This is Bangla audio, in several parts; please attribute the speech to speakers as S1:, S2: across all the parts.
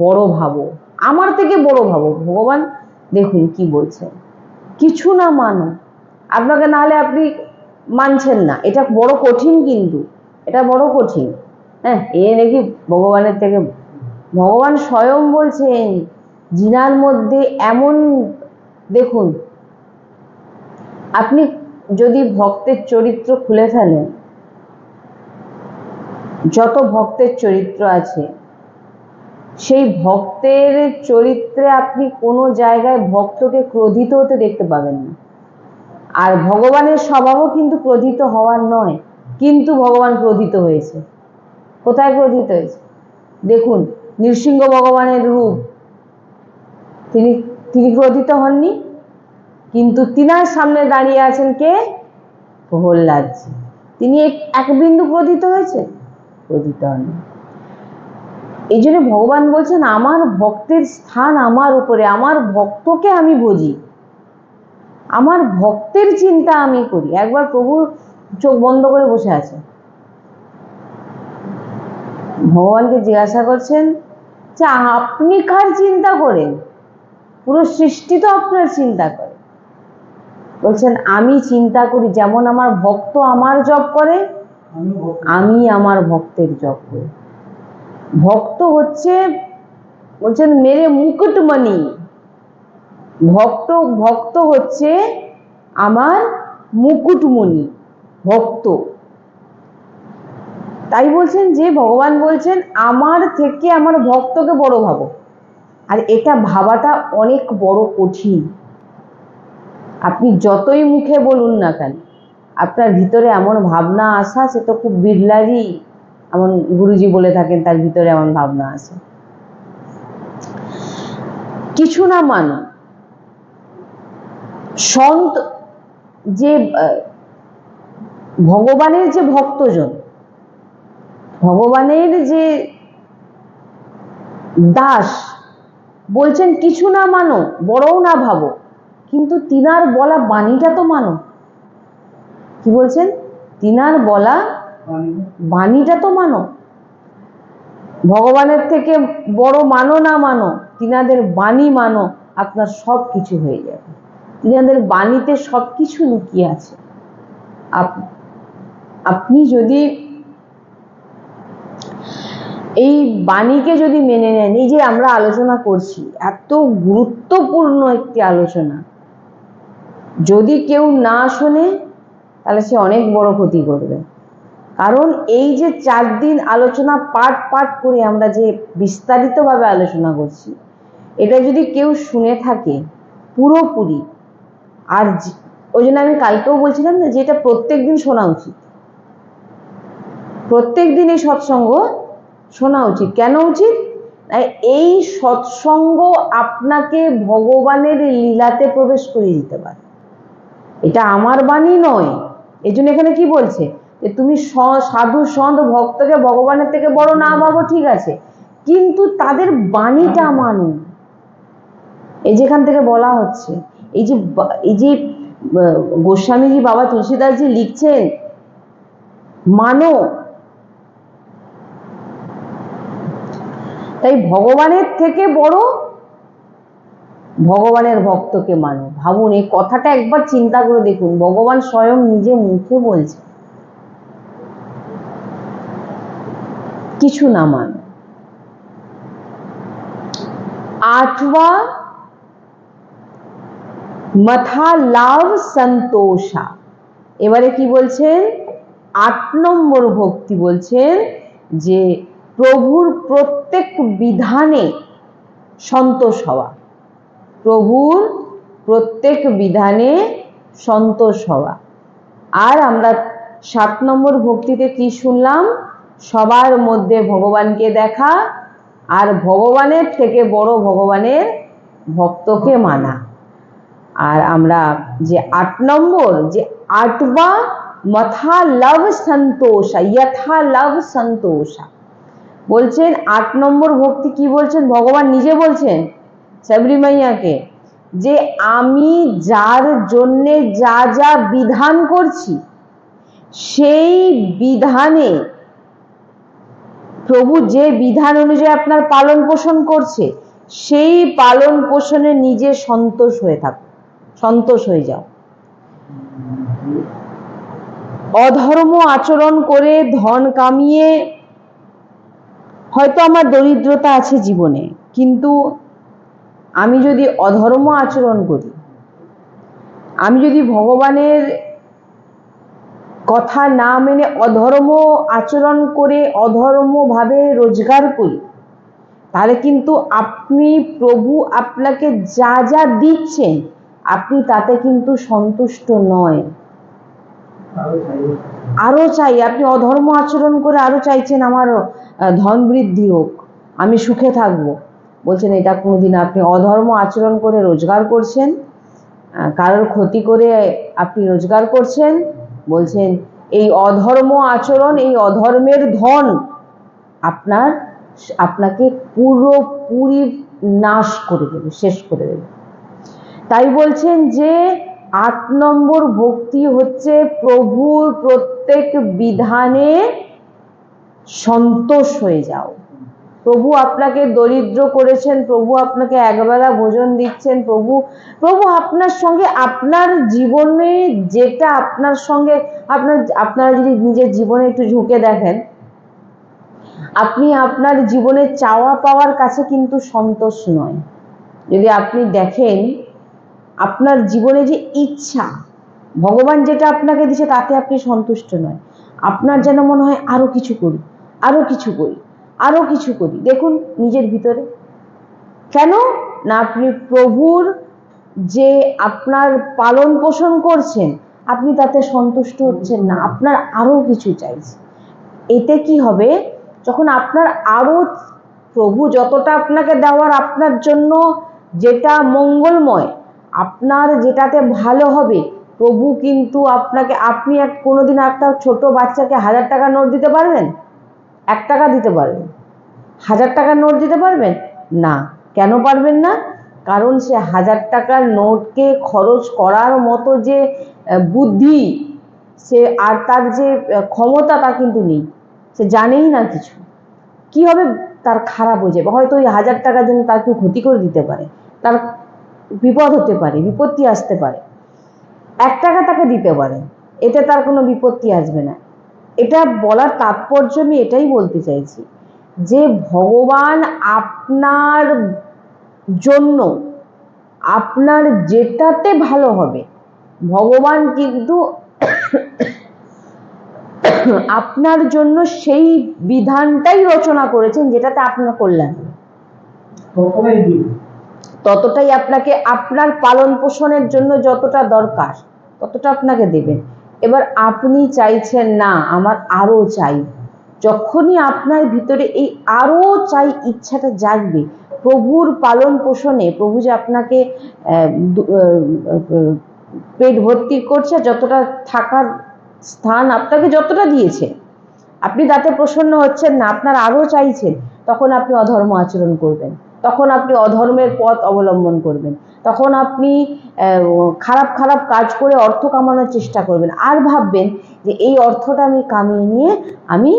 S1: বড় ভাবো, আমার থেকে বড় ভাবো। ভগবান দেখুন কি বলছেন, কিছু না মানো। আপনাকে নাহলে আপনি মানছেন না, এটা বড় কঠিন, কিন্তু এটা বড় কঠিন। হ্যাঁ, এ নাকি ভগবানের থেকে, ভগবান স্বয়ং বলছেন জিনার মধ্যে এমন, দেখুন আপনি যদি ভক্তের চরিত্র খুলে ফেলেন, যত ভক্তের চরিত্র আছে, সেই ভক্তের চরিত্রে আপনি কোনো জায়গায় ভক্তকে ক্রোধিত হতে দেখতে পাবেন না। আর ভগবানের স্বভাবও কিন্তু ক্রোধিত হওয়ার নয়, কিন্তু ভগবান ক্রোধিত হয়েছে। কোথায় ক্রোধিত হয়েছে? দেখুন নৃসিংহ ভগবানের রূপ, তিনি তিনি ক্রোধিত হননি, কিন্তু তিনার সামনে দাঁড়িয়ে আছেন কে? প্রহ্লাদ। তিনি এক বিন্দু ক্রোধিত হয়েছে? ক্রোধিত হননি। এই জন্য ভগবান বলছেন আমার ভক্তের স্থান আমার উপরে, আমার ভক্তকে আমি বুঝি, আমার ভক্তের চিন্তা আমি করি। একবার প্রভু চোখ বন্ধ করে বসে আছে, ভগবানকে জিজ্ঞাসা করছেন যে আপনি কার চিন্তা করেন? পুরো সৃষ্টি তো আপনার চিন্তা করে। বলছেন আমি চিন্তা করি, যেমন আমার ভক্ত আমার জপ করে, আমি আমার ভক্তের জপ করি। ভক্ত হচ্ছে, বলছেন মেরে মুকুটমণি, ভক্ত হচ্ছে আমার মুকুটমণি ভক্ত। তাই বলছেন যে ভগবান বলছেন আমার থেকে আমার ভক্তকে বড় ভাবো। আর এটা ভাবাটা অনেক বড় কঠিন। আপনি যতই মুখে বলুন না কেন, আপনার ভিতরে এমন ভাবনা আসা, সে তো খুব বিরলারই, এমন গুরুজি বলে থাকেন তার ভিতরে এমন ভাবনা আছে। কিছু না মানো। সন্ত যে ভগবানের যে ভক্তজন, ভগবানের যে দাস, বলছেন কিছু না মানো, বড়ও না ভাবো, কিন্তু তিনার বলা বাণীটা তো মানো। কি বলছেন? তিনার বলা বাণীটা তো মানো। ভগবানের থেকে বড় মানো না মানো, তিনাদের বাণী মানো, আপনার সব কিছু হয়ে যাবে। তিনাদের বাণীতে সব কিছু লুকিয়ে আছে। আপনি যদি এই বাণীকে যদি মেনে নেন, এই যে আমরা আলোচনা করছি, এত গুরুত্বপূর্ণ একটি আলোচনা, যদি কেউ না শোনে তাহলে সে অনেক বড় ক্ষতি করবে। কারণ এই যে 4 দিন আলোচনা পাঠ করে আমরা যে বিস্তারিতভাবে আলোচনা করছি, এটা যদি কেউ শুনে থাকে পুরোপুরি, আর ওই জন্য আমি কালকেও বলছিলাম না যে এটা প্রত্যেক দিন শোনা উচিত, প্রত্যেক দিন এই সৎসঙ্গ শোনা উচিত। কেন উচিত? এই সৎসঙ্গ আপনাকে ভগবানের লীলাতে প্রবেশ করিয়ে দিতে পারে। এটা আমার বাণী নয়। এই জন্য এখানে কি বলছে যে তুমি সাধু সন্ত ভক্তকে ভগবানের থেকে বড় না ভাবো, ঠিক আছে, কিন্তু তাদের বাণীটা মানো। এই যেখান থেকে বলা হচ্ছে, এই যে গোস্বামীজি বাবা তুলসীদাসজি লিখছেন মানো। তাই ভগবানের থেকে বড় ভগবানের ভক্তকে মানো। ভাবুন, এই কথাটা একবার চিন্তা করে দেখুন, ভগবান স্বয়ং নিজে মুখে বলছে কিছু না মানো। 8वां মাথা লাভ সন্তোষা। এবারে কি বলছেন? 8 নম্বর ভক্তি বলছেন যে প্রভুর প্রত্যেক বিধানে সন্তোষ হওয়া। প্রভুর প্রত্যেক বিধানে সন্তোষ হওয়া। আর আমরা 7 নম্বর ভক্তিতে কি শুনলাম? সবার মধ্যে ভগবানকে দেখা, আর ভগবানের থেকে বড় ভগবানের ভক্তকে মানা। আর আমরা যে 8 নম্বর, যে 8वां মাথা লভ সন্তোষা, যথা লভ সন্তোষা বলছেন। 8 নম্বর ভক্তি কি বলছেন? ভগবান নিজে বলছেন সাবরী মাইয়াকে যে আমি যার জন্যে যা যা বিধান করছি, সেই বিধানে প্রভু যে বিধান অনুযায়ী আপনার পালন পোষণ করছে, সেই পালন পোষণে নিজে সন্তোষ হয়ে থাকো, সন্তোষ হয়ে যাও। অধর্ম আচরণ করে ধন কামিয়ে, হয়তো আমার দরিদ্রতা আছে জীবনে, কিন্তু আমি যদি অধর্ম আচরণ করি, আমি যদি ভগবানের কথা না মেনে অধর্ম আচরণ করে অধর্মভাবে রোজগার করি, তাহলে কিন্তু আপনি প্রভু আপনাকে যা যা দিচ্ছেন আপনি তাতে কিন্তু সন্তুষ্ট নয়, আরো চাই। আপনি অধর্ম আচরণ করে আরো চাইছেন আমার ধন বৃদ্ধি হোক, আমি সুখে থাকব। বলছেন এটা কোনোদিন, আপনি অধর্ম আচরণ করে রোজগার করছেন, কারোর ক্ষতি করে আপনি রোজগার করছেন। বলছেন এই অধর্ম আচরণ, এই অধর্মের ধন আপনাকে পুরোপুরি নাশ করে দেবে, শেষ করে দেবে। তাই বলছেন যে 8 নম্বর ভক্তি হচ্ছে প্রভুর প্রত্যেক বিধানে সন্তোষ হয়ে যাও। প্রভু আপনাকে দরিদ্র করেছেন, প্রভু আপনাকে একবেলা ভোজন দিচ্ছেন, প্রভু আপনার সঙ্গে আপনার জীবনে যেটা আপনার সঙ্গে আপনারা যদি নিজের জীবনে একটু ঝুঁকে দেখেন, আপনি আপনার জীবনে চাওয়া পাওয়ার কাছে কিন্তু সন্তোষ নয়। যদি আপনি দেখেন আপনার জীবনে যে ইচ্ছা, ভগবান যেটা আপনাকে দিচ্ছে তাতে আপনি সন্তুষ্ট নয়, আপনার যেন মনে হয় আরো কিছু করি, আরো কিছু করি, আরো কিছু করি। দেখুন নিজের ভিতরে, কেন না আপনি প্রভুর যে আপনার পালন পোষণ করছেন আপনি তাতে সন্তুষ্ট হচ্ছেন না, আপনার আরো কিছু চাইছে। এতে কি হবে, যখন আপনার আরো প্রভু যতটা আপনাকে দেওয়ার, আপনার জন্য যেটা মঙ্গলময়, আপনার যেটাতে ভালো হবে, প্রভু কিন্তু আপনাকে, আপনি কোনোদিন একটা ছোট বাচ্চাকে 1000 টাকার নোট দিতে পারবেন? 1 টাকা দিতে পারবেন? 1000 টাকার নোট দিতে পারবেন না? কেন পারবেন না? কারণ সে 1000 টাকার নোটকে খরচ করার মতো যে বুদ্ধি সে আর তার যে ক্ষমতা তা কিন্তু নেই, সে জানেই না কিছু। কি হবে, তার খারাপ হয়ে যাবে, হয়তো ওই 1000 টাকার জন্য তার কেউ ক্ষতি করে দিতে পারে, তার বিপদ হতে পারে, বিপত্তি আসতে পারে। 1 টাকা তাকে দিতে পারে, এতে তার কোনো বিপত্তি আসবে না। এটা বলার তাৎপর্য আমি এটাই বলতে চাইছি যে ভগবান আপনার জন্য, আপনার যেটাতে ভালো হবে, ভগবান কিন্তু আপনার জন্য সেই বিধানটাই রচনা করেছেন যেটাতে আপনার কল্যাণ হবে, ততটাই আপনাকে, আপনার পালন পোষণের জন্য যতটা দরকার ততটা আপনাকে দেবেন। এবার আপনি চাইছেন না আমার আরো চাই, যখনই আপনার ভিতরে এই আরো চাই ইচ্ছাটা জাগবে, প্রভুর পালন পোষণে, প্রভু যে আপনাকে পেট ভর্তি করছে, যতটা থাকার স্থান আপনাকে যতটা দিয়েছে, আপনি তাতে প্রসন্ন হচ্ছেন না, আপনার আরো চাইছেন, তখন আপনি অধর্ম আচরণ করবেন, তখন আপনি অধর্মের পথ অবলম্বন করবেন, তখন আপনি খারাপ খারাপ কাজ করে অর্থ কামানোর চেষ্টা করবেন, আর ভাববেন যে এই অর্থটা আমি কামিয়ে নিয়ে আমি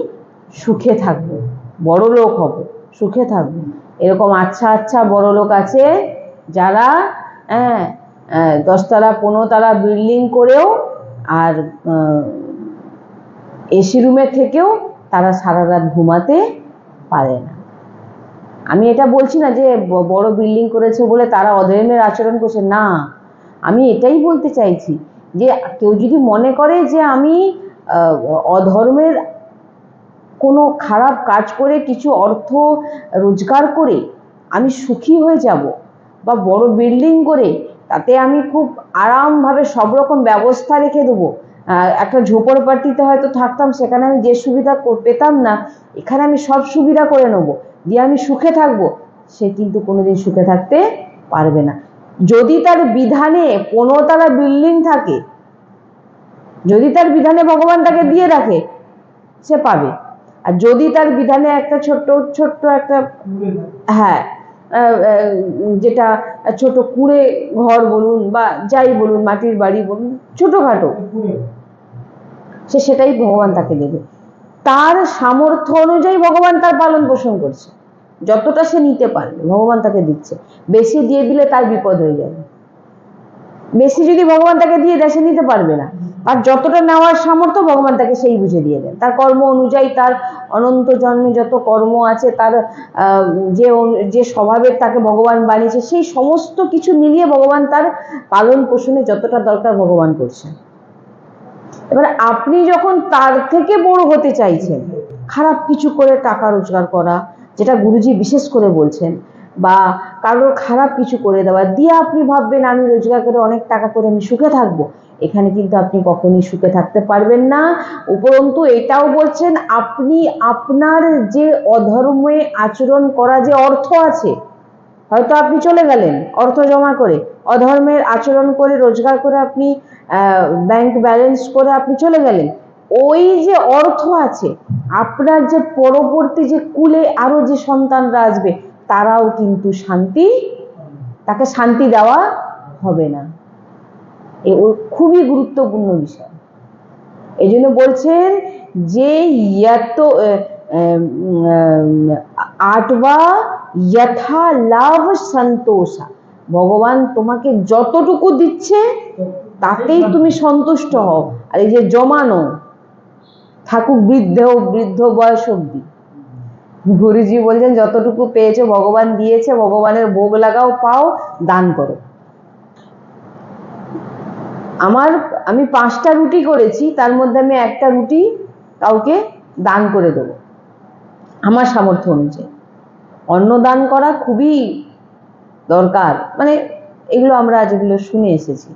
S1: সুখে থাকবো, বড় লোক হব, সুখে থাকবো। এরকম আচ্ছা আচ্ছা বড় লোক আছে যারা 10 তলা 15 তলা বিল্ডিং করেও আর এসি রুমে থেকেও তারা সারা রাত ঘুমাতে পারে না। আমি এটা বলছি না যে বড় বিল্ডিং করেছে বলে তারা অধর্মের আচরণ করছে, না, আমি এটাই বলতে চাইছি যে কেউ যদি মনে করে যে আমি অধর্মের কোনো খারাপ কাজ করে কিছু অর্থ রোজগার করে আমি সুখী হয়ে যাব, বা বড় বিল্ডিং করে তাতে আমি খুব আরামভাবে সব রকম ব্যবস্থা রেখে দেবো, একটা ঝোপড়পট্টিতে হয়তো থাকতাম, সেখানে আমি যে সুবিধা পেতাম না, এখানে আমি সব সুবিধা করে নেব, দিয়ে আমি সুখে থাকবো, সে কিন্তু কোনোদিন সুখে থাকতে পারবে না। যদি তার বিধানে 15 তলা বিল্ডিং থাকে, যদি তার বিধানে ভগবান তাকে দিয়ে রাখে, সে পাবে। আর যদি তার বিধানে একটা ছোট্ট একটা, হ্যাঁ, যেটা ছোট কুঁড়ে ঘর বলুন বা যাই বলুন, মাটির বাড়ি বলুন, ছোটখাটো, সে সেটাই ভগবান তাকে দেবে। তার সামর্থ্য অনুযায়ী ভগবান তার পালন পোষণ করছে, যতটা সে নিতে পারবে ভগবান তাকে দিচ্ছে। বেশি দিয়ে দিলে তার বিপদ হয়ে যাবে। বেশি যদি ভগবান তাকে দিয়ে দেয় সে নিতে পারবে না, আর যতটা নেওয়ার সামর্থ্য ভগবান তাকে সেই বুঝে দিয়ে দেন। তার কর্ম অনুযায়ী, তার অনন্ত জন্মে যত কর্ম আছে, তার যে স্বভাবের তাকে ভগবান বানিয়েছে, সেই সমস্ত কিছু মিলিয়ে ভগবান তার পালন পোষণে যতটা দরকার ভগবান করছেন। এবার আপনি যখন তার থেকে বড় হতে চাইছেন, খারাপ কিছু করে টাকা রোজগার করা, যেটা গুরুজি বিশেষ করে বলছেন, বা কারোর খারাপ কিছু করে দেওয়া দিয়ে আপনি ভাববেন আমি রোজগার করে অনেক টাকা করে আমি সুখে থাকবো, এখানে কিন্তু আপনি কখনই সুখে থাকতে পারবেন না। উপরন্তু এটাও বলছেন, আপনি আপনার যে অধর্মে আচরণ করা যে অর্থ আছে, হয়তো আপনি চলে গেলেন অর্থ জমা করে, অধর্মের আচরণ করে রোজগার করে আপনি ব্যাংক ব্যালেন্স করে আপনি চলে গেলেন, ওই যে অর্থ আছে, আপনার যে পরবর্তী যে কুলে আরো যে সন্তানরা আসবে তারাও কিন্তু তাকে শান্তি দেওয়া হবে না। খুবই গুরুত্বপূর্ণ বিষয়। এই জন্য বলছেন যে আটবা যথা লাভ সন্তোষা, ভগবান তোমাকে যতটুকু দিচ্ছে তাতেই তুমি সন্তুষ্ট হও। আর এই যে জমানো থাকুক বৃদ্ধ বয়স অব্দি, গুরুজি বলছেন যতটুকু পেয়েছো ভগবান দিয়েছে, ভগবানের ভোগ লাগাও, পাও, দান করো। আমি 5টা রুটি করেছি, তার মধ্যে আমি একটা রুটি কাউকে দান করে দেবো আমার সামর্থ্য অনুযায়ী। অন্ন দান করা খুবই দরকার, মানে এগুলো আমরা যেগুলো শুনে এসেছি।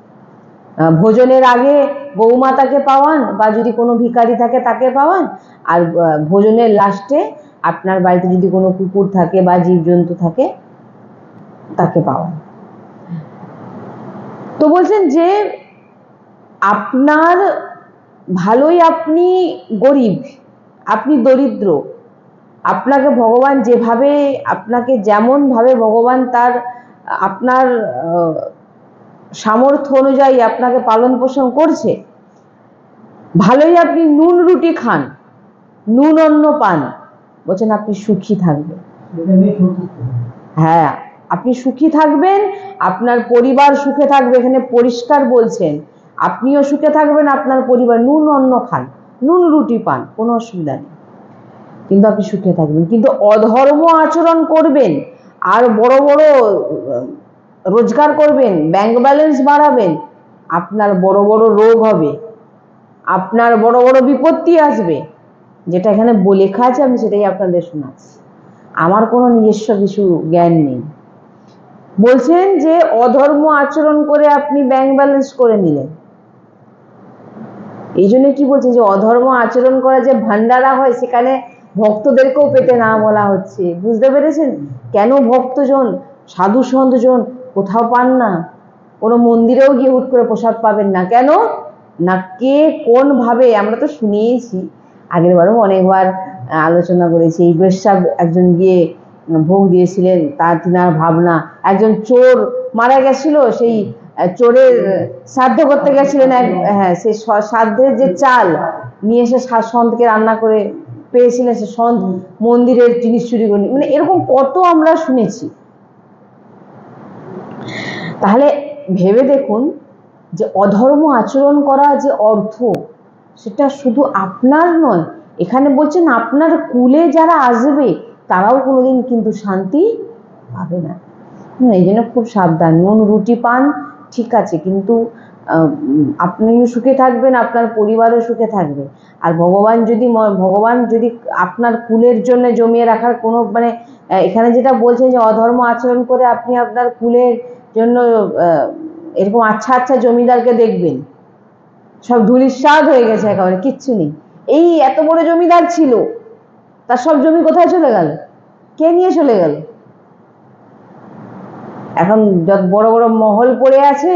S1: ভোজনের আগে গৌমাতাকে পাওয়ান, বা যদি কোনো ভিখারি থাকে তাকে পাওয়ান, আর ভোজনের লাস্টে আপনার বাড়িতে যদি কোনো কুকুর থাকে বা জীবজন্তু থাকে তাকে পাওয়ান। তো বলছেন যে আপনার ভালোই, আপনি গরিব, আপনি দরিদ্র, আপনাকে ভগবান যেভাবে, আপনাকে যেমন ভাবে ভগবান তার আপনার সামর্থ্য অনুযায়ী আপনাকে পালন পোষণ করছে, ভালোই আপনি নুন রুটি খান, নুন অন্ন পান, বলছেন আপনি সুখী থাকবেন। হ্যাঁ, আপনি সুখী থাকবেন, আপনার পরিবার সুখে থাকবে। এখানে পরিষ্কার বলছেন আপনিও সুখে থাকবেন, আপনার পরিবার। নুন অন্ন খান, নুন রুটি পান, কোনো অসুবিধা নেই, কিন্তু আপনি সুখে থাকবেন। কিন্তু অধর্ম আচরণ করবেন, আর বড় বড় রোজগার করবেন, ব্যাংক ব্যালেন্স বাড়াবেন, আপনার বড় বড় রোগ হবে, আপনার বড় বড় বিপত্তি আসবে। যেটা এখানে লেখা আছে আমি সেটাই আপনাদের শোনাচ্ছি, আমার কোনো নিজস্ব কিছু জ্ঞান নেই। বলছেন যে অধর্ম আচরণ করে আপনি ব্যাংক ব্যালেন্স করে নিলেন, এই জন্য কি বলছেন যে অধর্ম আচরণ করা যে ভান্ডারা হয়, সেখানে ভক্তদেরকেও পেতে না বলা হচ্ছে। বুঝতে পেরেছেন কেন ভক্তজন, সাধু সন্তজন কোথাও পান না? কোনো মন্দিরেও গিয়ে হুট করে প্রসাদ পাবেন না। কেন না, কে কোন ভাবে, আমরা তো শুনিয়েছি, আগের বারও অনেকবার আলোচনা করেছি। এই বেশ্যাব একজন গিয়ে ভোগ দিয়েছিলেন, তিনার ভাবনা, একজন চোর মারা গেছিল, সেই চোরের শ্রাদ্ধ করতে গেছিলেন, হ্যাঁ, সেই শ্রাদ্ধের যে চাল নিয়ে এসে সন্তকে রান্না করে পেয়েছিলেন, সে সন্ত মন্দিরের জিনিস চুরি করে, মানে এরকম কত আমরা শুনেছি। তাহলে ভেবে দেখুন যে অধর্ম আচরণ করা যে অর্থ, সেটা শুধু আপনার নয়, এখানে বলছেন আপনার কুলে যারা আসবে তারাও কোনোদিন কিন্তু শান্তি পাবে না। এই জন্য খুব সাবধান। নুন রুটি পান ঠিক আছে, কিন্তু আপনিও সুখে থাকবেন, আপনার পরিবারও সুখে থাকবে। আর ভগবান যদি আপনার কুলের জন্য জমিয়ে রাখার কোনো, মানে এখানে যেটা বলছেন যে অধর্ম আচরণ করে আপনি আপনার কুলের জন্য এরকম আচ্ছা আচ্ছা জমিদারকে দেখবেন, সব ধূলিসাৎ হয়ে গেছে, একেবারে কিচ্ছু নেই। এই এত বড় জমিদার ছিল, তার সব জমি কোথায় চলে গেল? কে নিয়ে চলে গেল? এখন যত বড় বড় মহল পড়ে আছে,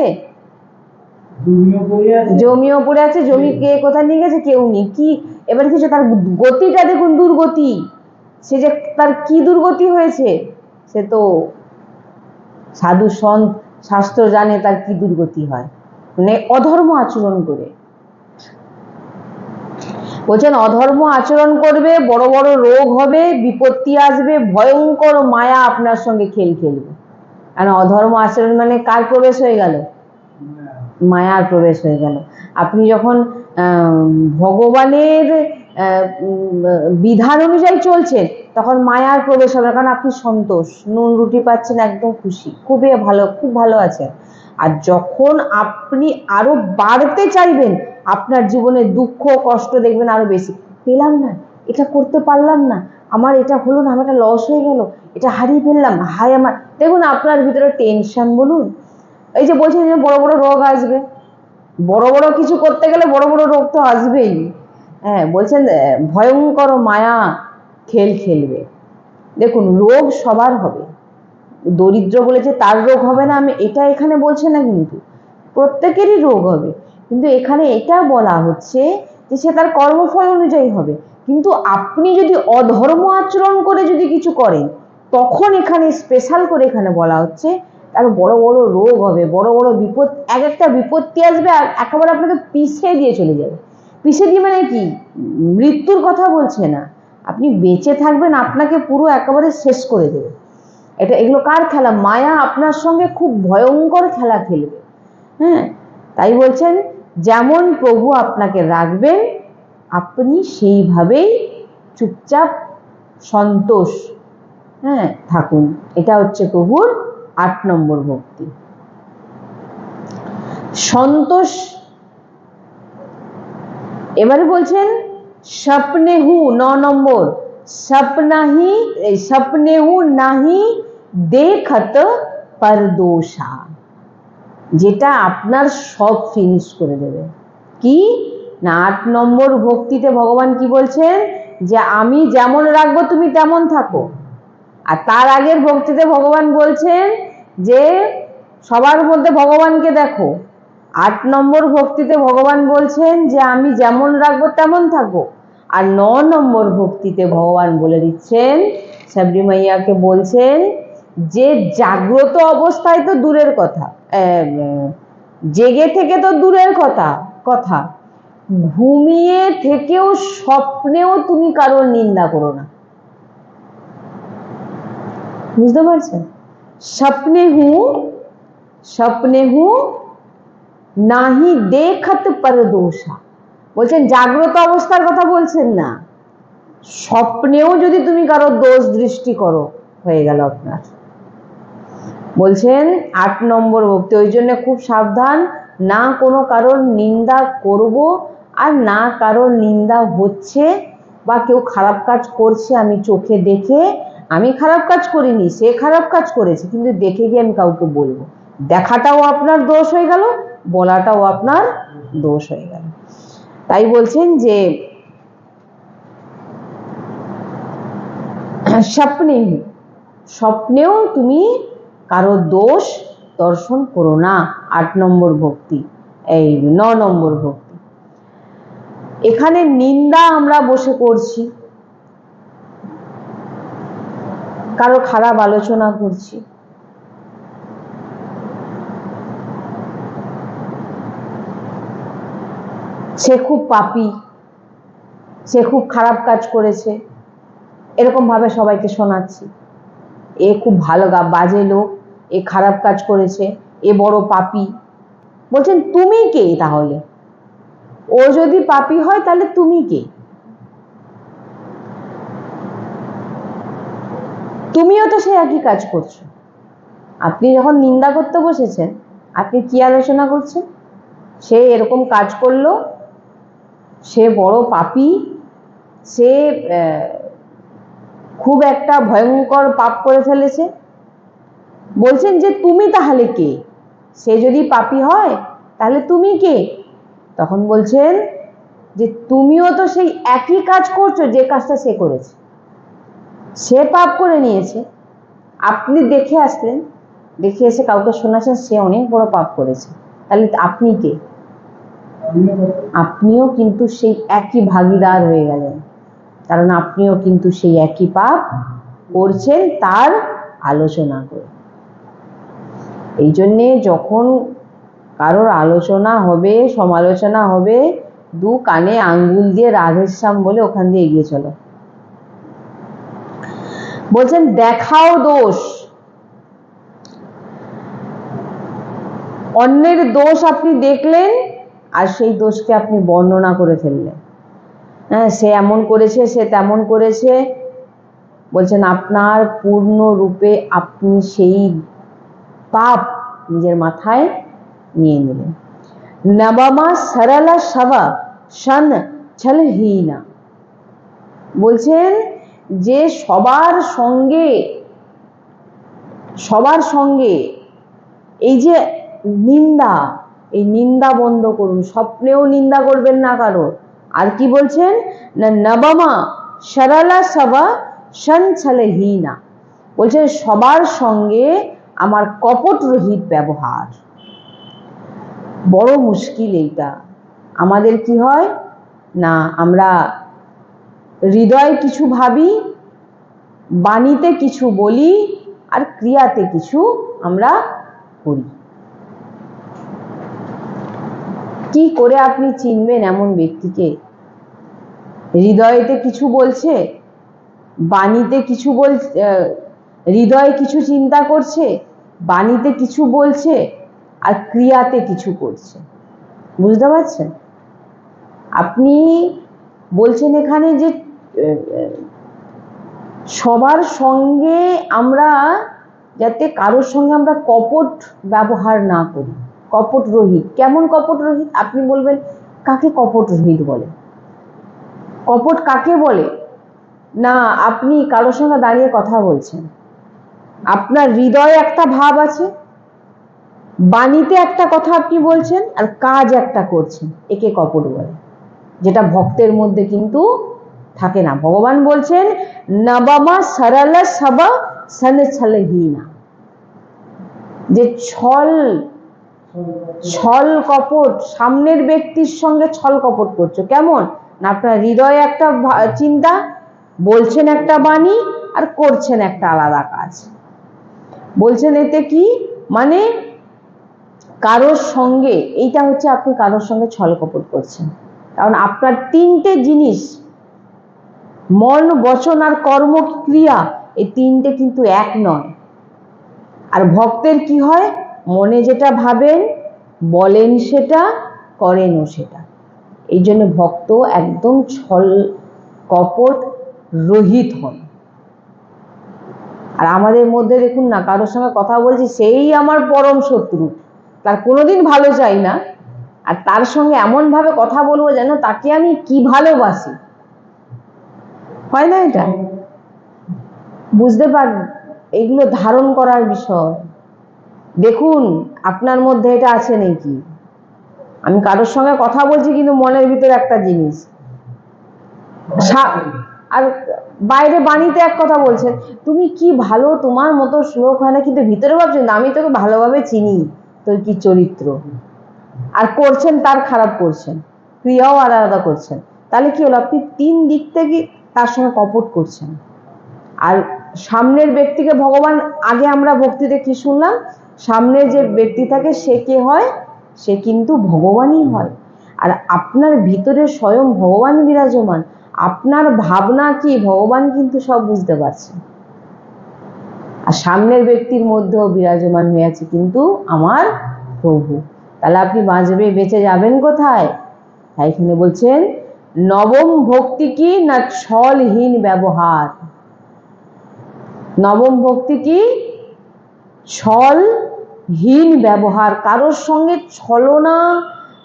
S1: জমিও পড়ে আছে, জমি কে কোথায় নিয়ে গেছে কেউ নেই। কি এবার কিছু, তার গতিটা দেখুন, দুর্গতি, সে যে তার কি দুর্গতি হয়েছে, সে তো সাধু সন্ত শাস্ত্র জানে তার কি দুর্গতি হয়, মানে অধর্ম আচরণ করে। বলছেন অধর্ম আচরণ করবে, বড় বড় রোগ হবে, বিপত্তি আসবে, ভয়ঙ্কর মায়া আপনার সঙ্গে খেল খেলবে। আর অধর্ম আচরণ মানে কার প্রবেশ হয়ে গেল? মায়ার প্রবেশ হয়ে গেল। আপনি যখন ভগবানের বিধান অনুযায়ী চলছেন তখন মায়ার প্রবেশ হবে, কারণ আপনি সন্তোষ, নুন রুটি পাচ্ছেন, একদম খুশি, খুবই ভালো, খুব ভালো আছেন। আর যখন আপনি আরো বাড়তে চাইবেন, আপনার জীবনে দুঃখ কষ্ট দেখবেন আরো বেশি। পেলাম না, এটা করতে পারলাম না, আমার এটা হলো না, আমার এটা লস হয়ে গেল, এটা হারিয়ে ফেললাম, হায় আমার, দেখুন আপনার ভিতরে টেনশন বলুন। এই যে বলছেন যে বড় বড় রোগ আসবে, বড় বড় কিছু করতে গেলে বড় বড় রোগ তো আসবেই। হ্যাঁ, বলছেন ভয়ঙ্কর মায়া খেল খেলবে। দেখুন রোগ সবার হবে, দরিদ্র বলেছে তার রোগ হবে না, আমি এটা এখানে বলছে না, কিন্তু প্রত্যেকেরই রোগ হবে। কিন্তু এখানে এটা বলা হচ্ছে যে সে তার কর্মফল অনুযায়ী হবে। কিন্তু আপনি যদি অধর্ম আচরণ করে যদি কিছু করেন, তখন এখানে স্পেশাল করে এখানে বলা হচ্ছে তার বড় বড় রোগ হবে, বড় বড় বিপদ, এক একটা বিপত্তি আসবে আর একেবারে আপনাকে পিছিয়ে দিয়ে চলে যাবে। পিছিয়ে দিয়ে মানে কি? মৃত্যুর কথা বলছে না, আপনি বেঁচে থাকবেন, আপনাকে পুরো একেবারে শেষ করে দেবে। এগুলো কার খেলা? মায়া আপনার সঙ্গে খুব ভয়ঙ্কর খেলা খেলবে। হ্যাঁ, তাই বলছেন যেমন প্রভু আপনাকে রাখবেন আপনি সেইভাবেই চুপচাপ সন্তোষ থাকুন। এটা হচ্ছে প্রভুর 8 নম্বর ভক্তি, সন্তোষ। এবারে বলছেন স্বপ্নেহু 9 নম্বর, স্বপ্নেহু নাহি দেখত পরদোষা, যেটা আপনার সব ফিনিশ করে দেবে। কি না, 8 নম্বর ভক্তিতে ভগবান কি বলছেন? যে আমি যেমন রাখবো তুমি তেমন থাকো। আর তার আগের ভক্তিতে ভগবান বলছেন যে সবার মধ্যে ভগবানকে দেখো। 8 নম্বর ভক্তিতে ভগবান বলছেন যে আমি যেমন রাখবো তেমন থাকো। আর 9 নম্বর ভক্তিতে ভগবান বলে দিচ্ছেন, সাবরি মাইয়াকে বলছেন যে জাগ্রত অবস্থায় তো দূরের কথা, জেগে থেকে তো দূরের কথা, ঘুমিয়ে থেকেও স্বপ্নেও তুমি কারোর নিন্দা করো না। বুঝতে পারছেন? স্বপ্নেহু নাহি দেখত পরদোষা, বলছেন জাগ্রত অবস্থার কথা বলছেন না, স্বপ্নেও যদি তুমি কারোর দোষ দৃষ্টি করো হয়ে গেল আপনার। বলছেন 8 নম্বর ভক্তি, ওই জন্য খুব সাবধান, না কোনো কারোর নিন্দা করব আর না কারোর নিন্দা হচ্ছে বা কেউ খারাপ কাজ করছে আমি চোখে দেখে, আমি খারাপ কাজ করিনি, সে খারাপ কাজ করেছে, কিন্তু দেখে গিয়ে আমি কাউকে বলবো, দেখাটাও আপনার দোষ হয়ে গেল, বলাটাও আপনার দোষ হয়ে গেল। তাই বলছেন যে স্বপ্নেও তুমি কারো দোষ দর্শন করো না। 8 নম্বর ভক্তি। এই 9 নম্বর ভক্তি, এখানে নিন্দা আমরা বসে করছি, কারো খারাপ আলোচনা করছি, সে খুব পাপী, সে খুব খারাপ কাজ করেছে, এরকম ভাবে সবাইকে শোনাচ্ছি, এ খুব ভালো বাজে লোক, এ খারাপ কাজ করেছে, এ বড় পাপী। বলছেন তুমি কে তাহলে? ও যদি পাপী হয় তাহলে তুমি কে? তুমিও তো সেই একই কাজ করছো। আপনি যখন নিন্দা করতে বসেছেন আপনি কি আলোচনা করছেন? সে এরকম কাজ করলো, সে বড় পাপী, সে খুব একটা ভয়ঙ্কর পাপ করে ফেলেছে। বলছেন যে তুমি তাহলে কে? সে যদি পাপী হয় তাহলে তুমি কে? তখন বলছেন যে তুমিও তো সেই একই কাজ করছো যে কাজটা সে করেছে। সে পাপ করে নিয়েছে, আপনি দেখে আসলেন, দেখে এসে কাউকে শোনাচ্ছেন সে অনেক বড় পাপ করেছে, তাহলে আপনি কে? আপনিও কিন্তু সেই একই ভাগীদার হয়ে গেলেন, কারণ আপনিও কিন্তু সেই একই পাপ করছেন তার আলোচনা করে। এই জন্যে যখন কারোর আলোচনা হবে, সমালোচনা হবে, দু কানে আঙ্গুল দিয়ে রাধেশ্যাম বলে ওখান দিয়ে এগিয়ে চলো। বলছেন দেখাও দোষ, অন্যের দোষ আপনি দেখলেন আর সেই দোষকে আপনি বর্ণনা করে ফেললেন। হ্যাঁ, সে এমন করেছে, সে তেমন করেছে। বলছেন আপনার পূর্ণরূপে আপনি সেই পাপ নিজের মাথায় নিয়ে নিলেন। নবমা সরলা শবা শন ছলহীনা। বলছেন যে সবার সঙ্গে এই যে নিন্দা, এই নিন্দা বন্ধ করুন, স্বপ্নেও নিন্দা করবেন না কারো। আর কি বলছেন না নবমা সরলা শবা শন ছলহীনা। বলছেন সবার সঙ্গে আমার কপট রহিত ব্যবহার। বড় মুশকিল এইটা। আমাদের কি হয় না, আমরা হৃদয়ে কিছু ভাবি, বাণীতে কিছু বলি, আর ক্রিয়াতে কিছু আমরা করি। কি করে আপনি চিনবেন এমন ব্যক্তিকে? হৃদয়েতে কিছু বলছে, বাণীতে কিছু বলছে, হৃদয়ে কিছু চিন্তা করছে, বাণীতে কিছু বলছে, আর ক্রিয়াতে কিছু করছে। বুঝতে পারছেন? আপনি বলছেন এখানে যে সবার সঙ্গে আমরা যাতে কারোর সঙ্গে আমরা কপট ব্যবহার না করি, কপট রহিত। কেমন কপট রহিত? আপনি বলবেন কাকে কপট রহিত বলে? কপট কাকে বলে? না, আপনি কারোর সঙ্গে দাঁড়িয়ে কথা বলছেন, আপনার হৃদয়ে একটা ভাব আছে, বাণীতে একটা কথা আপনি বলছেন, আর কাজ একটা করছেন, একে কপট বলে। যেটা ভক্তের মধ্যে কিন্তু থাকে না। ভগবান বলছেন নবমা সরলা শবা শন ছলহীনা। যে ছল কপট, সামনের ব্যক্তির সঙ্গে ছল কপট করছো। কেমন না, আপনার হৃদয়ে একটা চিন্তা, বলছেন একটা বাণী, আর করছেন একটা আলাদা কাজ। বলছেন এতে কি মানে কারোর সঙ্গে, এইটা হচ্ছে আপনি কারোর সঙ্গে ছল কপট করছেন। কারণ আপনার তিনটে জিনিস, মন বচন আর কর্ম ক্রিয়া, এই তিনটে কিন্তু এক নয়। আর ভক্তের কি হয়, মনে যেটা ভাবেন, বলেন সেটা, করেনও সেটা। এই জন্য ভক্ত একদম ছল কপট রহিত হন। আর আমাদের মধ্যে দেখুন না, কারোর সঙ্গে কথা বলছি, সেই আমার পরম শত্রু, তার কোনোদিন ভালো চাই না, আর তার সঙ্গে এমন ভাবে কথা বলবো যেন তাকে আমি কি ভালোবাসি। হয় না এটা? বুঝতে পার, এগুলো ধারণ করার বিষয়। দেখুন আপনার মধ্যে এটা আছে নাকি। আমি কারোর সঙ্গে কথা বলছি কিন্তু মনের ভিতরে একটা জিনিস, আর বাইরে বাণীতে এক কথা বলছেন, তুমি কি ভালো, তোমার মতো শ্লোক হয় না, কিন্তু ভিতরে ভাবছেন আমি তোকে ভালোভাবে চিনি, তোর কি চরিত্র। আর করছেন তার খারাপ করছেন, ক্রিয়াও আলাদা করছেন। তাহলে কি হলো, আপনি তিন দিক থেকে তার সঙ্গে কপট করছেন। আর সামনের ব্যক্তিকে ভগবান, আগে আমরা ভক্তিতে কি শুনলাম, সামনে যে ব্যক্তি থাকে সে কে হয়, সে কিন্তু ভগবানই হয়। আর আপনার ভিতরে স্বয়ং ভগবান বিরাজমান। আপনার ভাবনা কি, ভগবান কিন্তু সব বুঝতে পারছেন। আর সামনের ব্যক্তির মধ্যেও বিরাজমান হয়ে আছে কিন্তু আমার প্রভু। তাহলে আপনি বেঁচে যাবেন কোথায়? তাই এখানে বলছেন নবম ভক্তি কি না ছলহীন ব্যবহার। নবম ভক্তি কি? ছলহীন ব্যবহার। কারোর সঙ্গে ছলনা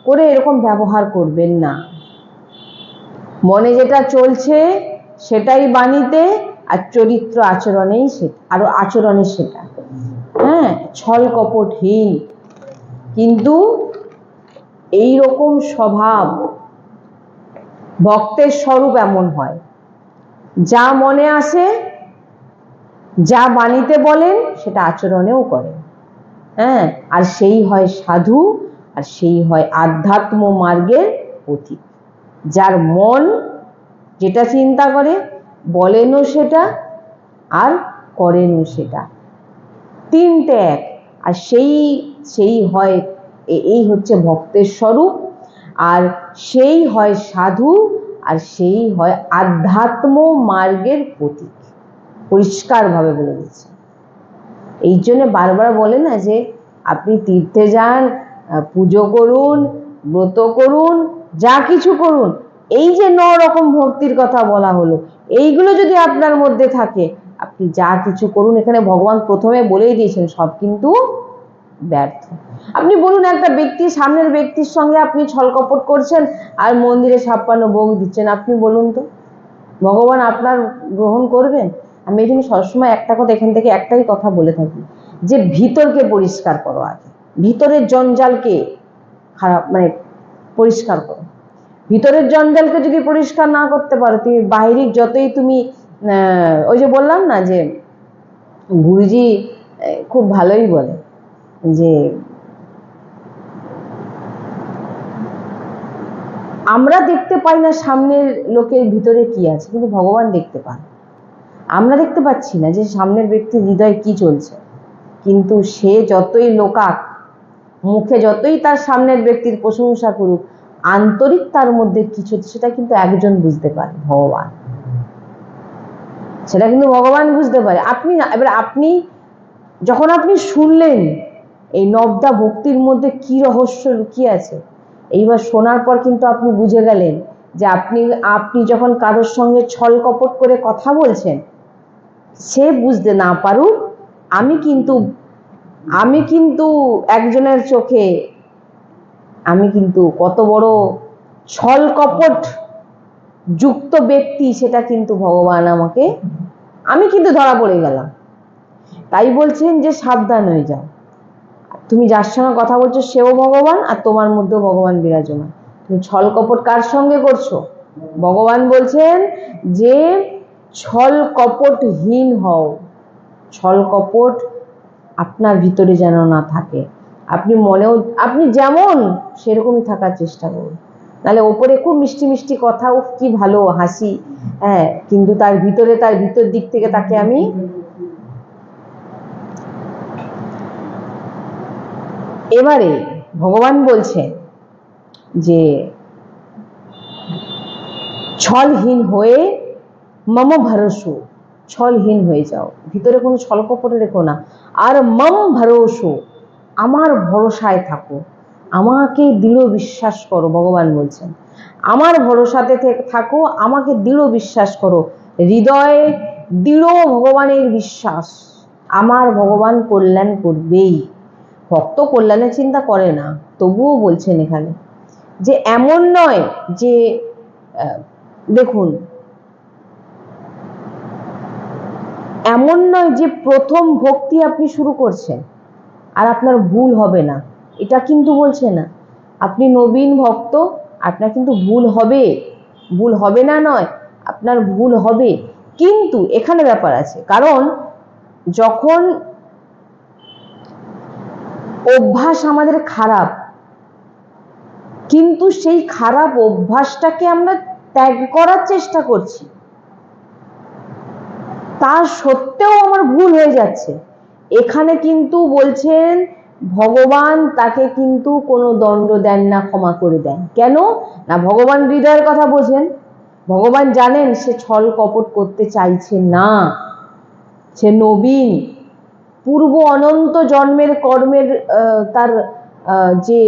S1: করে এরকম ব্যবহার করবেন না। মনে যেটা চলছে সেটাই বাণীতে, আর চরিত্র আচরণেই আরো আচরণে সেটা। হ্যাঁ, ছল কপটহীন। কিন্তু এই রকম স্বভাব ভক্তের স্বরূপ এমন হয়, যা মনে আসে, যা বাণীতে বলেন সেটা আচরণেও করেন। হ্যাঁ, আর সেই হয় সাধু, আর সেই হয় আধ্যাত্ম মার্গের পথিক। যার মন যেটা চিন্তা করে, বলেনও সেটা, আর করেনও সেটা, তিনটে এক। আর সেই হয়, এই হচ্ছে ভক্তের স্বরূপ। আর সেই হয় সাধু, আর সেই হয় আধ্যাত্ম মার্গের প্রতীক। পরিষ্কারভাবে বলে দিচ্ছে। এই জন্য বারবার বলে না যে আপনি তীর্থে যান, পুজো করুন, ব্রত করুন, যা কিছু করুন, এই যে 9 রকম ভক্তির কথা বলা হলো, এইগুলো যদি আপনার মধ্যে থাকে, আপনি যা কিছু করুন, এখানে ভগবান প্রথমে বলেই দিয়েছেন, সব কিন্তু ব্যর্থ। আপনি বলুন, একটা ব্যক্তি, সামনের ব্যক্তির সঙ্গে আপনি ছলকপট করছেন আর মন্দিরে 56 ভোগ দিচ্ছেন, আপনি বলুন তো ভগবান আপনার গ্রহণ করবেন? আমি এই জন্য সবসময় একটা কথা, এখান থেকে একটাই কথা বলে থাকি, যে ভিতরকে পরিষ্কার করো আগে, ভিতরের জঞ্জালকে পরিষ্কার করো। ভিতরের জঞ্জালকে যদি পরিষ্কার না করতে পারো, তুমি বাহিরিক যতই তুমি ওই যে বললাম না যে গুরুজি খুব ভালোই বলে যে আমরা দেখতে পাই না সামনের লোকের ভিতরে কি আছে, কিন্তু ভগবান দেখতে পান। আমরা দেখতে পাচ্ছি না যে সামনের ব্যক্তির হৃদয়ে কি চলছে, কিন্তু সে যতই লোকাক, মুখে যতই তার সামনের ব্যক্তির প্রশংসা করুক, আন্তরিক তার মধ্যে কিছু, সেটা কিন্তু একজন বুঝতে পারে, ভগবান। সেটা কিন্তু ভগবান বুঝতে পারে। আপনি যখন আপনি শুনলেন এই নবদা ভক্তির মধ্যে কি রহস্য লুকিয়ে আছে, এইবার শোনার পর কিন্তু আপনি বুঝে গেলেন যে আপনি যখন কারোর সঙ্গে ছল কপট করে কথা বলছেন, সে বুঝতে না পারুক, আমি কিন্তু একজনের চোখে আমি কিন্তু কত বড় ছল কপট যুক্ত ব্যক্তি, সেটা কিন্তু ভগবান আমি কিন্তু ধরা পড়ে গেলাম। তাই বলছেন যে সাবধান হয়ে যাও, তুমি যার সঙ্গে কথা বলছো সেও ভগবান, আর তোমার মধ্যেও ভগবান বিরাজমান। তুমি ছল কপট কার সঙ্গে করছো? ভগবান বলছেন যে ছল কপটহীন হও, ছল কপট আপনার ভিতরে যেন না থাকে। আপনি যেমন সেরকমই থাকার চেষ্টা করুন। নাহলে ওপরে খুব মিষ্টি মিষ্টি কথা, উফ কি ভালো হাসি, হ্যাঁ, কিন্তু তার ভিতর দিক থেকে তাকে আমি এবারে ভগবান বলছেন যে ছলহীন হয়ে মম ভরসু, ছলহীন হয়ে যাও, ভিতরে কোনো ছলকপট রেখো না। আর মম ভরসু, আমার ভরসায় থাকো, আমাকে দৃঢ় বিশ্বাস করো। ভগবান বলছেন আমার ভরসাতে থাকো, আমাকে দৃঢ় বিশ্বাস করো, হৃদয়ে দৃঢ় ভগবানের বিশ্বাস, আমার ভগবান কল্যাণ করবেই। ভক্ত কল্যাণের চিন্তা করে না, তবুও বলছেন এখানে যে এমন নয় যে দেখুন, এমন নয় যে প্রথম ভক্তি আপনি শুরু করছেন আর আপনার ভুল হবে না, এটা কিন্তু বলছে না। আপনি নবীন ভক্ত, আপনার কিন্তু ভুল হবে না নয়, আপনার ভুল হবে, কিন্তু এখানে ব্যাপার আছে। কারণ যখন অভ্যাস আমাদের খারাপ, কিন্তু সেই খারাপ অভ্যাসটাকে আমরা ত্যাগ করার চেষ্টা করছি, তা সত্ত্বেও আমার ভুল হয়ে যাচ্ছে, এখানে কিন্তু বলছেন ভগবান তাকে কিন্তু কোনো দণ্ড দেন না, ক্ষমা করে দেন। কেন না? ভগবান হৃদয়ের কথা বোঝেন, ভগবান জানেন সে ছল কপট করতে চাইছে না, সে নবীন, পূর্ব অনন্ত জন্মের কর্মের তার যে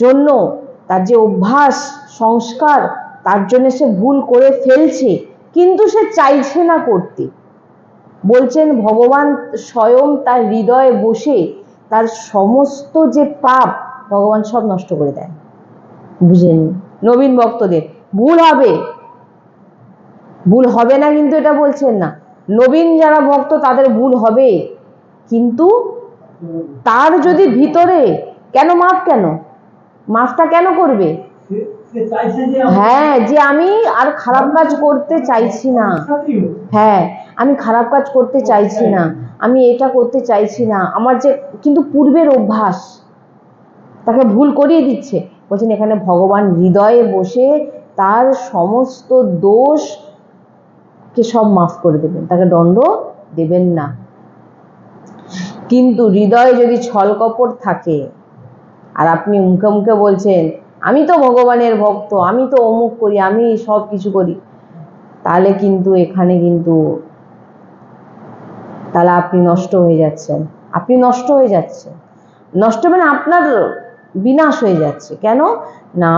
S1: জন্য, তার যে অভ্যাস সংস্কার, তার জন্য সে ভুল করে ফেলছে, কিন্তু সে চাইছে না করতে। বলছেন ভগবান স্বয়ং তার হৃদয়ে বসে তার সমস্ত যে পাপ ভগবান সব নষ্ট করে দেন। বুঝেন? নবীন ভক্তদের ভুল হবে না কিন্তু এটা বলছেন না, নবীন যারা ভক্ত তাদের ভুল হবে, কিন্তু তার যদি ভিতরে মাফটা কেন করবে? হ্যাঁ, যে আমি আর খারাপ কাজ করতে চাইছি না, হ্যাঁ আমি খারাপ কাজ করতে চাইছি না, আমি এটা করতে চাইছি না, আমার যে কিন্তু পূর্বের অভ্যাস তাকে ভুল করিয়ে দিচ্ছে। বলছেন এখানে ভগবান হৃদয়ে বসে তার সমস্ত দোষকে সব মাফ করে দেবেন, তাকে দণ্ড দেবেন না। কিন্তু হৃদয়ে যদি ছল কপট থাকে আর আপনি মুখে মুখে বলছেন আমি তো ভগবানের ভক্ত, আমি তো অমুক করি, আমি সব কিছু করি, তাহলে কিন্তু এখানে কিন্তু তাহলে আপনি নষ্ট হয়ে যাচ্ছেন। আপনি নষ্ট হয়ে যাচ্ছেন, নষ্ট মানে আপনার বিনাশ হয়ে যাচ্ছে। কেন না,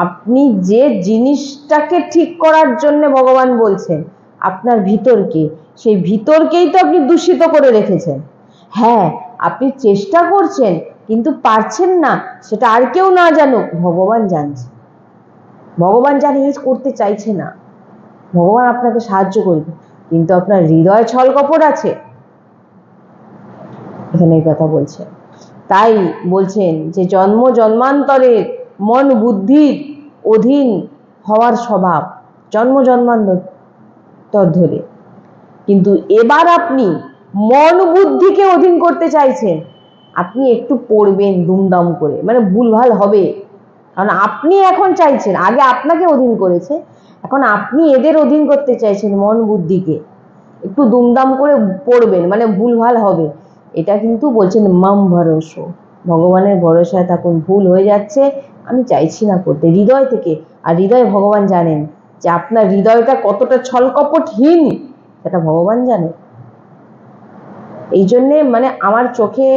S1: আপনি যে জিনিসটাকে ঠিক করার জন্য ভগবান বলছেন, আপনার ভিতরকে, সেই ভিতরকেই তো আপনি দূষিত করে রেখেছেন। হ্যাঁ, আপনি চেষ্টা করছেন কিন্তু পারছেন না, সেটা আর কেউ না জানুক, ভগবান জানছে। ভগবান জানে এই করতে চাইছে না, ভগবান আপনাকে সাহায্য করবে, কিন্তু আপনার হৃদয় ছল কপট আছে, এখানে এই কথা বলছে। তাই বলছেন যে জন্ম জন্মান্তরের মন বুদ্ধির অধীন হওয়ার স্বভাব, জন্ম জন্মান্তর ধরে, কিন্তু এবার আপনি মন বুদ্ধিকে অধীন করতে চাইছেন। আপনি একটু পড়বেন দুমদাম করে, মানে ভুলভাল হবে, কারণ আপনি এখন চাইছেন, আগে আপনাকে অধীন করেছে, এখন আপনি এদের অধীন করতে চাইছেন মন বুদ্ধিকে। একটু দুমদাম করে পড়বেন, মানে ভুলভাল হবে। এটা কিন্তু বলছেন মাম ভরসা, ভগবানের ভরসায় থাকুন। ভুল হয়ে যাচ্ছে, আমি চাইছি না করতে, হৃদয় থেকে। আর হৃদয় ভগবান জানেন যে আপনার হৃদয়টা কতটা ছলকপটহীন, সেটা ভগবান জানে। এই জন্যে মানে আমার চোখে,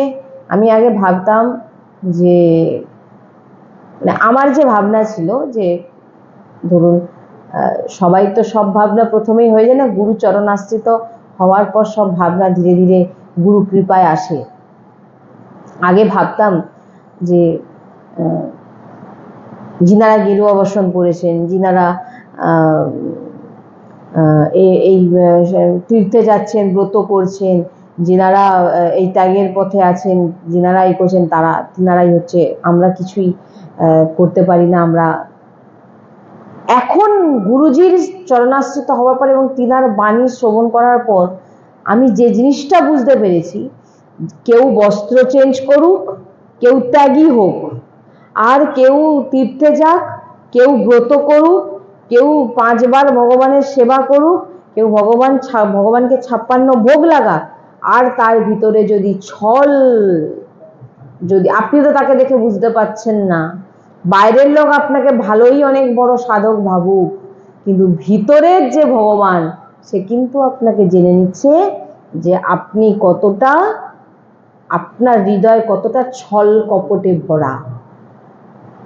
S1: আমি আগে ভাবতাম যে মানে আমার যে ভাবনা ছিল যে ধরুন সবাই তো সব ভাবনা প্রথমেই হয়ে যায় না, গুরু চরণাশ্রিত হওয়ার পর সব ভাবনা ধীরে ধীরে গুরু কৃপায় আসে। আগে ভাবতাম যে যিনারা গেরুয়া বসন পড়েছেন, যিনারা এই তীর্থে যাচ্ছেন, ব্রত করছেন, যিনারা এই ত্যাগের পথে আছেন, যিনারা এই করছেন, তিনারাই হচ্ছে, আমরা কিছুই করতে পারি না। আমরা এখন গুরুজির চরণাশ্রিত হওয়ার পর এবং তিনার বাণী শ্রবণ করার পর আমি যে জিনিসটা বুঝতে পেরেছি, কেউ বস্ত্র চেঞ্জ করুক, কেউ ত্যাগী হোক, আর কেউ তীর্থে যাক, কেউ ব্রত করুক, কেউ 5 বার ভগবানের সেবা করুক, কেউ ভগবানকে 56 ভোগ লাগাক, আর তার ভিতরে যদি ছল, যদি আপনি তো তাকে দেখে বুঝতে পাচ্ছেন না, বাইরের লোক আপনাকে ভালোই অনেক বড় সাধক ভাবুক, কিন্তু ভিতরের যে ভগবান, সে কিন্তু আপনাকে জেনে নিচ্ছে যে আপনি কতটা, আপনার হৃদয় কতটা ছল কপটে ভরা।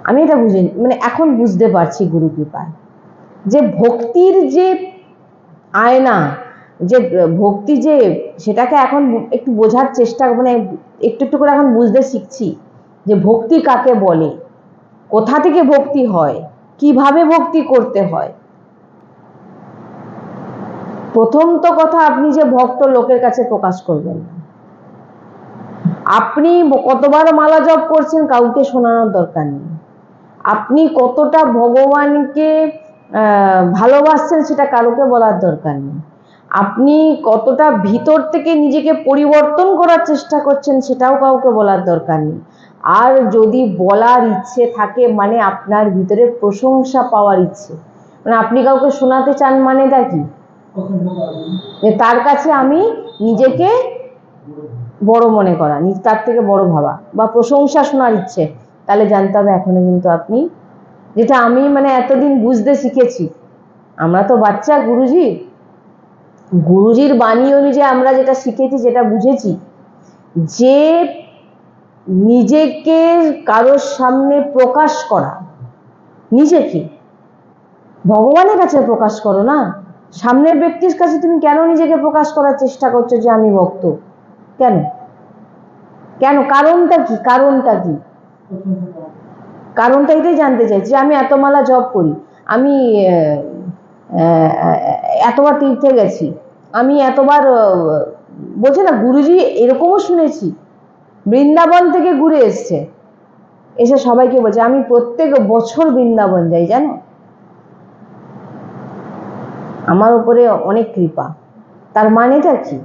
S1: আমি এটা বুঝি, মানে এখন বুঝতে পারছি গুরু কৃপায়, যে ভক্তির যে আয়না, যে ভক্তি, যে সেটাকে এখন একটু বোঝার চেষ্টা, মানে একটু একটু করে এখন বুঝতে শিখছি যে ভক্তি কাকে বলে, কোথা থেকে ভক্তি হয়, কিভাবে ভক্তি করতে হয়। প্রথম তো কথা, আপনি যে ভক্ত লোকের কাছে প্রকাশ করবেন না। আপনি কতবার মালা জপ করছেন কাউকে শোনানোর দরকার নেই। আপনি কতটা ভগবানকে ভালোবাসছেন সেটা কারোকে বলার দরকার নেই। আপনি কতটা ভিতর থেকে নিজেকে পরিবর্তন করার চেষ্টা করছেন সেটাও কাউকে বলার দরকার নেই। আর যদি বলার ইচ্ছে থাকে, মানে আপনার ভিতরে প্রশংসা পাওয়ার ইচ্ছে, মানে আপনি কাউকে শোনাতে চান, মানেটা কি, তার কাছে আমি নিজেকে বড় মনে করা, তার থেকে বড় ভাবা, বা প্রশংসা শোনার ইচ্ছে, তাহলে জানতে হবে এখনো কিন্তু আপনি, যেটা আমি মানে এতদিন বুঝতে শিখেছি, আমরা তো বাচ্চা, গুরুজির বাণী অনুযায়ী আমরা যেটা শিখেছি, যেটা বুঝেছি, যে নিজেকে কারোর সামনে প্রকাশ করা, নিজেকে ভগবানের কাছে প্রকাশ করো না, সামনের ব্যক্তির কাছে তুমি কেন নিজেকে প্রকাশ করার চেষ্টা করছো যে আমি ভক্ত? কেন কেন কারণটা কি? কারণটা এটাই জানতে চাইছি। আমি এত মালা জপ করি, আমি এতবার তীর্থে গেছি, আমি এতবার, বলছে না গুরুজি, এরকমও শুনেছি বৃন্দাবন থেকে ঘুরে এসছে, এসে সবাইকে বলছে আমি প্রত্যেক বছর বৃন্দাবন যাই, জানো আমার উপরে অনেক কৃপা। তার মানেটা কি?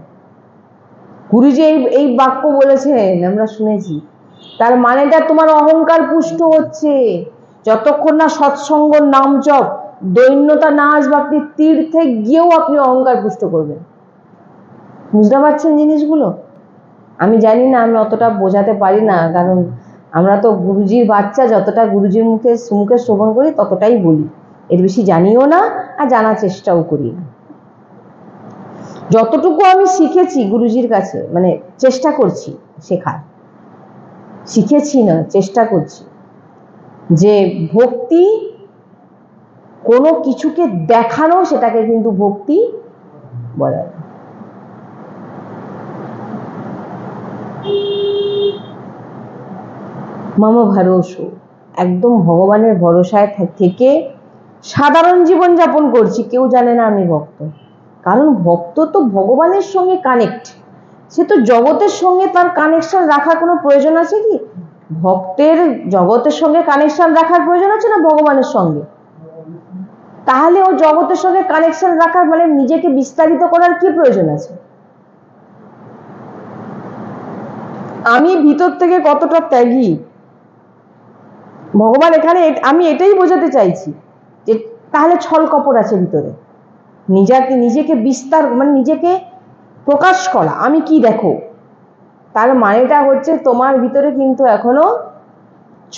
S1: গুরুজি এই বাক্য বলেছেন, আমরা শুনেছি, তার মানেটা তোমার অহংকার পুষ্ট হচ্ছে। যতক্ষণ না সৎসঙ্গ, নাম জপ, দৈন্যতা না আসবে, আপনি তীর্থে গিয়েও আপনি অহংকার পুষ্ট করবেন। বুঝতে পারছেন জিনিসগুলো? আমি জানি না, আমি অতটা বোঝাতে পারি না, কারণ আমরা তো গুরুজির বাচ্চা, যতটা গুরুজির মুখে শ্রবণ করি ততটাই বলি, এর বেশি জানিও না আর জানার চেষ্টাও করি না। যতটুকু আমি শিখেছি গুরুজির কাছে, মানে চেষ্টা করছি শেখার, শিখেছি না চেষ্টা করছি, যে ভক্তি কোনো কিছুকে দেখানো, সেটাকে কিন্তু ভক্তি বলে না। মম ভরসা, একদম ভগবানের ভরসায় থেকে সাধারণ জীবন যাপন করছি, কেউ জানে না আমি ভক্ত। কারণ ভক্ত তো ভগবানের সঙ্গে কানেক্ট, সে তো জগতের সঙ্গে তার কানেকশন রাখার কোনো প্রয়োজন আছে কি? ভক্তের জগতের সঙ্গে কানেকশন রাখার প্রয়োজন আছে না ভগবানের সঙ্গে? তাহলে ও জগতের সঙ্গে কানেকশন রাখার মানে নিজেকে বিস্তারিত করার কি প্রয়োজন আছে? আমি ভিতর থেকে কতটা ত্যাগী ভগবান এখানে, আমি এটাই বোঝাতে চাইছি যে তাহলে ছল কপট আছে ভিতরে, নিজেকে বিস্তার মানে নিজেকে প্রকাশ করা, আমি কি দেখো, তার মানেটা হচ্ছে তোমার ভিতরে কিন্তু এখনো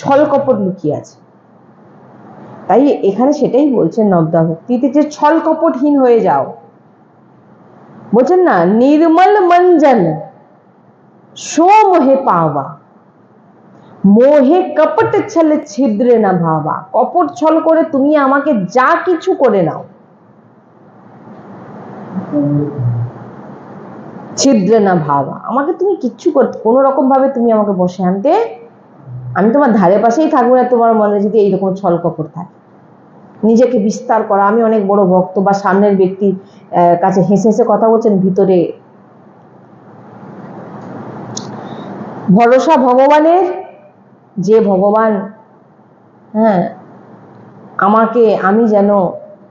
S1: ছল কপট লুকিয়ে আছে। তাই এখানে সেটাই বলছেন নবদা ভক্তিতে, যে ছল কপটহীন হয়ে যাও। বলছেন না, নির্মল মঞ্জন সো মোহে পাওয়া, মোহে কপট ছল ছিদ্র না ভাবা। কপট ছল করে তুমি আমাকে যা কিছু করে নাও, ছিদ্র না ভাবা, আমাকে তুমি কিচ্ছু করতে, কোনো রকম ভাবে তুমি আমাকে বসে আনতে, আমি তোমার ধারে পাশেই থাকবো না তোমার মনে যদি এইরকম ছল কপট থাকে। নিজেকে বিস্তার করা, আমি অনেক বড় ভক্ত, বা সামনের ব্যক্তির কাছে হেসে হেসে কথা বলছেন, ভিতরে ভরসা ভগবানের, যে ভগবান হ্যাঁ আমাকে, আমি যেন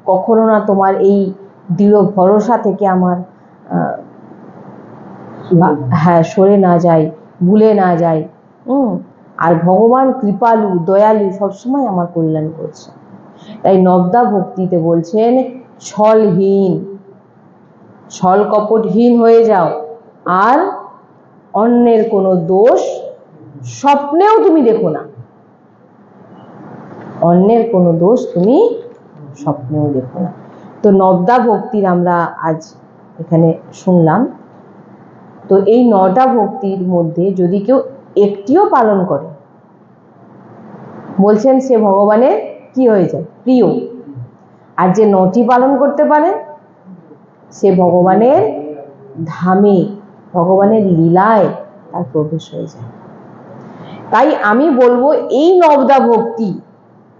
S1: কখনো না তোমার এই দৃঢ় ভরসা থেকে আমার হ্যাঁ সরে না যাই, ভুলে না যাই। আর ভগবান কৃপালু দয়ালু, সবসময় আমার কল্যাণ করছে। তাই নবদা ভক্তিতে বলছেন ছলহীন, ছল কপটহীন হয়ে যাও, আর অন্যের কোনো দোষ স্বপ্নেও তুমি দেখো না, অন্যের কোনো দোষ তুমি স্বপ্নেও দেখো না। তো নবদা ভক্তির আমরা আজ এখানে শুনলাম। তো এই 9টা ভক্তির মধ্যে যদি কেউ একটিও পালন করে, বলছেন সে ভগবানের কি হয়ে যায়? প্রিয়। আর যে 9টি পালন করতে পারে সে ভগবানের ধামে, ভগবানের লীলায় তার প্রবেশ হয়ে যায়। তাই আমি বলবো এই নবদা ভক্তি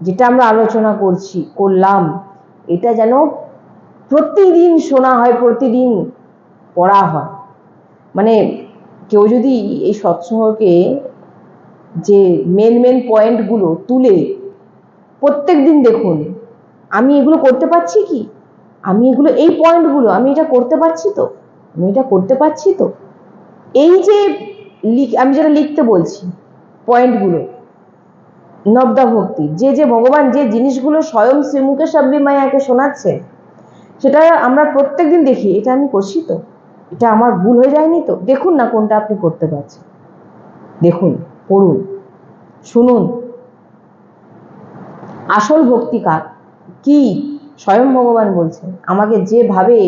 S1: যেটা আমরা আলোচনা করলাম, এটা যেন প্রতিদিন শোনা হয়, প্রতিদিন পড়া হয়। মানে কেউ যদি এই সৎসঙ্গকে যে মেন পয়েন্টগুলো তুলে প্রত্যেক দিন দেখুন, আমি এগুলো করতে পারছি কি, আমি এগুলো এই পয়েন্টগুলো আমি এটা করতে পারছি তো, আমি এটা করতে পারছি তো, এই যে আমি যেটা লিখতে বলছি পয়েন্টগুলো নবদা ভক্তি, যে ভগবান যে জিনিসগুলো স্বয়ং শ্রীমুখে সাবরি মায়াকে শোনাচ্ছে, সেটা আমরা প্রত্যেকদিন দেখি, এটা আমি করছি তো, এটা আমার ভুল হয়ে যায়নি তো। দেখুন না কোনটা আপনি করতে পারছেন, দেখুন, পড়ুন, শুনুন। আসল ভক্তি কার কি? স্বয়ং ভগবান বলছেন আমাকে যেভাবে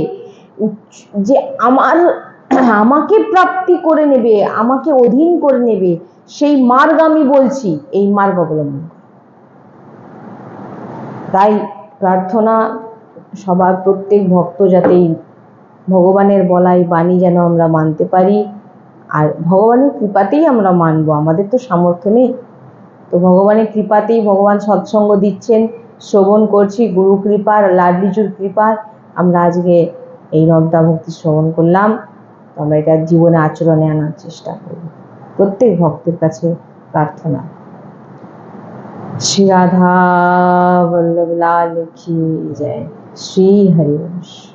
S1: যে আমাকে প্রাপ্তি করে নেবে, আমাকে অধীন করে নেবে, সেই মার্গ আমি বলছি, এই মার্গ অবলম্বন। তাই প্রার্থনা সবার, প্রত্যেক ভক্ত যাতে ভগবানের বলাই বাণী যেন আমরা মানতে পারি, আর ভগবানের কৃপাতেই আমরা মানবো, আমাদের তো সামর্থ্য নেই। তো ভগবানের কৃপাতেই, ভগবান সৎসঙ্গ দিচ্ছেন, শ্রবণ করছি, গুরু কৃপার, লাডলিজুর কৃপার আমরা আজকে এই নবদা ভক্তি শ্রবণ করলাম। তো আমরা এটা জীবনে আচরণে আনার চেষ্টা করব। প্রত্যেক ভক্তের কাছে প্রার্থনা। श्री राधा वल्लभ लाल की जय। श्री हरिवंश।